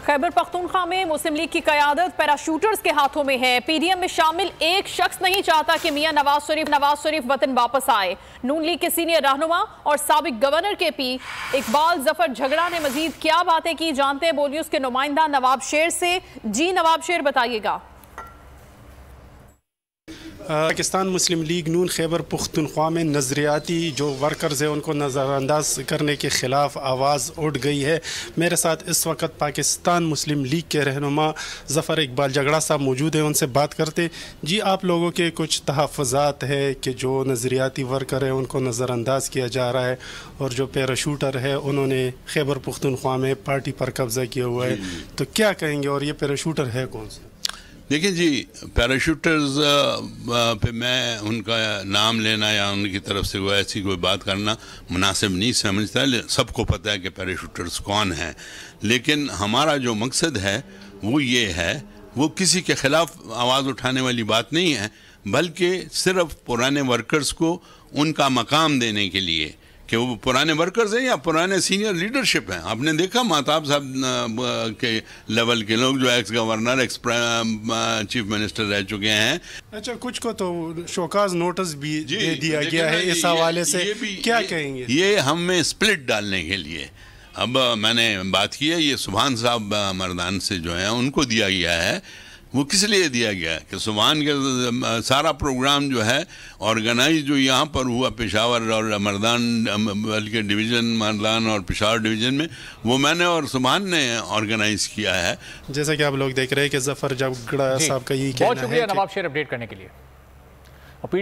خیبر پختونخوا میں مسلم لیگ کی قیادت پیراشوٹرز کے ہاتھوں میں ہے۔ پی ڈی ایم میں شامل ایک شخص نہیں چاہتا کہ میاں نواز شریف وطن واپس آئے۔ نون لیگ کے سینئر رہنما اور سابق گورنر کے پی اقبال ظفر جھگڑا نے مزید کیا باتیں کی، جانتے ہیں بول نیوز کے نمائندہ نواب شیر سے۔ جی نواب شیر بتائیے گا۔ پاکستان مسلم لیگ نون خیبر پختونخوا میں نظریاتی جو ورکرز ہیں ان کو نظر انداز کرنے کے خلاف آواز اٹھ گئی ہے۔ میرے ساتھ اس وقت پاکستان مسلم لیگ کے رہنما ظفر اقبال جھگڑا صاحب موجود ہیں، ان سے بات کرتے۔ جی آپ لوگوں کے کچھ تحفظات ہے کہ جو نظریاتی ورکر ہیں ان کو نظر انداز کیا جا رہا ہے اور جو پیراشوٹر ہے انہوں نے خیبر پختونخوا میں پارٹی پر قبضہ کیا ہوا ہے، تو کیا کہیں گے اور یہ پیراشوٹر ہے کون سے؟ دیکھیں جی، پیراشوٹرز پہ میں ان کا نام لینا یا ان کی طرف سے ایسی کوئی بات کرنا مناسب نہیں سمجھتا۔ سب کو پتہ ہے کہ پیراشوٹرز کون ہیں، لیکن ہمارا جو مقصد ہے وہ یہ ہے، وہ کسی کے خلاف آواز اٹھانے والی بات نہیں ہے، بلکہ صرف پرانے ورکرز کو ان کا مقام دینے کے لیے کہ وہ پرانے ورکرز ہیں یا پرانے سینئر لیڈرشپ ہیں۔ آپ نے دیکھا مہتاب صاحب کے لیول کے لوگ جو x governor, x chief minister رہ چکے ہیں۔ اچھا، کچھ کو تو شوکاز نوٹس بھی دے دیا گیا ہے، اس حوالے سے کیا کہیں گے؟ یہ ہم میں سپلٹ ڈالنے کے لیے اب میں نے بات کی ہے، یہ سبحان صاحب مردان سے جو ہیں ان کو دیا گیا ہے۔ وہ کس لیے دیا گیا کہ سبحان کے سارا پروگرام جو ہے آرگنائز جو یہاں پر ہوا پشاور اور مردان، بلکہ ڈویژن مردان اور پشاور ڈویژن میں، وہ میں نے اور سبحان نے آرگنائز کیا ہے۔ جیسا کہ آپ لوگ دیکھ رہے ہیں کہ ظفر جھگڑا صاحب کا یہ کہنا ہے۔ بہت شکریہ نواب شیر اپڈیٹ کرنے کے لیے۔